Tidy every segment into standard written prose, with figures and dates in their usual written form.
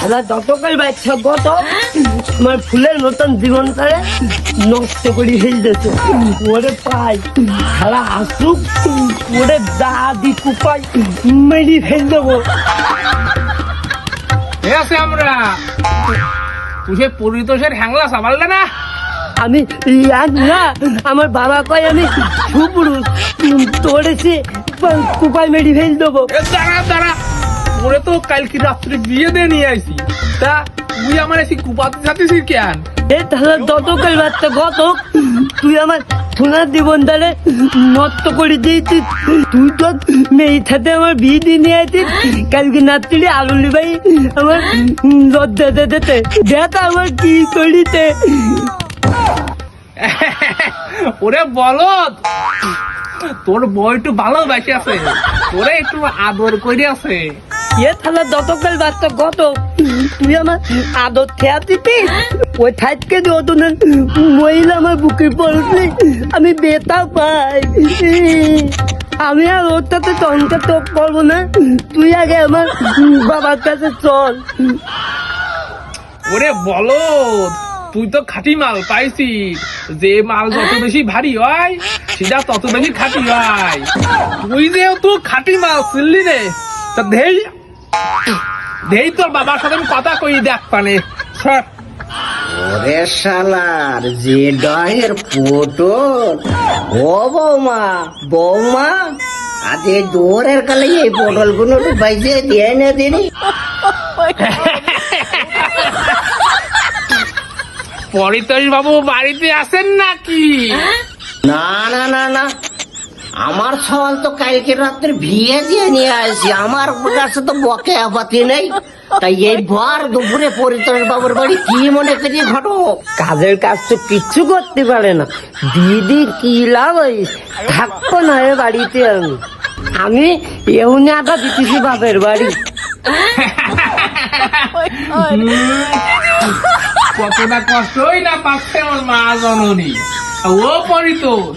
খেলা যতকাল বাচ্চা গত আমার ফুলের মতন জীবনটারে নষ্ট করে ফেলতেছে। ওরে পাই খেলা আসুক, ওরে দাদি কুপাই মেরি ফেল দেবো। আছে আমরা তুই পরিতোষের হ্যাংলা সামাললে না। আমি না, আমার বাবা কয় আমি সুপুরুষ, তোরেছে কুপাই মেরি ফেল দেবো। দাঁড়া দাঁড়া, ওরে তো কালকে রাত্রে বিয়ে দিয়ে নিয়ে আইছি, তা তুই আমার এসে কুপাতে যাচ্ছিস কেন? তাহলে ততকাল বাচ্চা গত তুই আমার সোনার জীবনটারে নষ্ট করে দিয়েছিস। তুই তো মেয়ের সাথে আমার বিয়ে দিয়ে নিয়ে আসিস, কালকে রাত্রি আলুলি ভাই আমার লজ্জা দিতে দেখ আমার কি করিতে। ওরে বলদ, তোর বই একটু ভালোবাসি আছে, তোরে একটু আদর করে আছে। তাহলে যতকাল বাচ্চা গত তুই আমার আদর খেয়া দিতিস, ওই ঠাইকে নতুনের মহিলা আমার বুকে পড়লি আমি বেতা পাই। আমি আর ওর সাথে তনকে তো করবো না, তুই আগে আমার বাবার কাছে চল। ওরে বলদ, তুই তো খাঁটি মাল পাইছিস, যে মাল যত বেশি ভারী হয় সেটা তত বেশি খাঁটি হয়। তুই যেহেতু খাঁটি মাল ছিলি রে, তা ধেই ধেই তোর বাবার সাথে আমি কথা কই দেখ পানে। ওরে শালার যে ডয়ের পটল। ও বৌমা, বৌমা আজ এই দৌড়ের কালে এই পটল গুলো বাইজে দিয়ে এনে দিনি। পরিতোষ বাবু বাড়িতে আছেন নাকি? না না না না, আমার সওয়াল তো কালকে রাত্রে বিয়ে দিয়ে নিয়ে আসি, আমার কাছে তো বকে আপাতি নেই। তাই এই ভর দুপুরে পরিতোষ বাবুর বাড়ি কি মনে করি ঘটো? কাজের কাজ তো কিচ্ছু করতে পারে না, দিদি কি লাভ থাকবো না এ বাড়িতে। আমি এমনি আটা দিতেছি বাপের বাড়ি। কতটা কষ্টই না পাচ্ছে আমার মা জননী। ও পরিতোষ,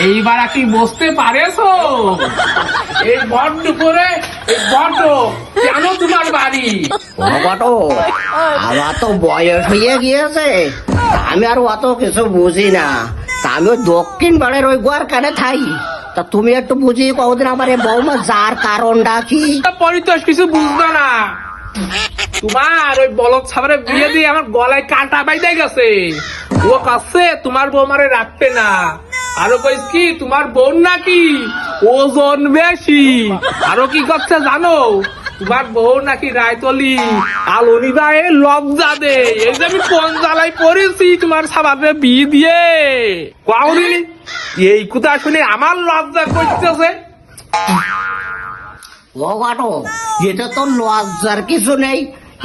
এইবার কি বসতে পারেছো? এই বড় দুপুরে এই বড় কেন তোমার বাড়ি? ও ঘটো, আমার তো বয়স হয়ে গিয়েছে, আমি আর অত কিছু বুঝি না। তা আমি ওই দক্ষিণ পাড়ের ওই গোয়ার কানে থাই। তা তুমি একটু বুঝিয়ে কদিন আমার এই বৌমা যার কারণটা কি? তা পরিতোষ কিছু বুঝতো না, তোমার ওই বলদ সাবারে বিয়ে দিয়ে আমার গলায় কাঁটা বাইদে গেছে। ও কাছে তোমার বৌমারে রাখতে না, আরো কইস কি তোমার বোন নাকি ওজন বেশি। আরো কি করছে জানো, তোমার বউ নাকি রায়তলি আলনি গায়ে লজ্জা দে। এই যে আমি কোন জ্বালায় পড়েছি তোমার সাবারে বিয়ে দিয়ে, কাউরি এই কথা শুনে আমার লজ্জা করতেছে। ও ঘটো, এটা তো লজ্জার কিছু নেই,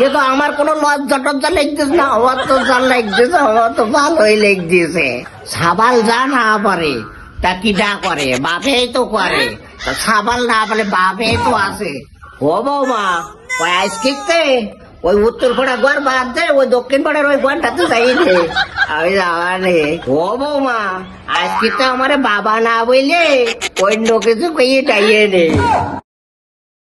এ তো আমার কোনো লজ্জা টজ্জা লেগতেছে না। আমার তো যা লেগতেছে, আমার তো ভালোই লেগতেছে। সাবাল যা না পারে তা কি যা করে, বাপেই তো করে। তা সাবাল না পারে বাপেই তো আছে। ও বৌমা, ওই আইসকিতে ওই উত্তর পাড়া ঘর বাদ দেয়, ওই দক্ষিণ পাড়ার ওই ঘরটাতে যাই রে, আমি যাওয়া রে। ও বৌমা, আজকে তো আমার বাবা না বইলে অন্য কিছু কইয়ে টাইয়ে রে।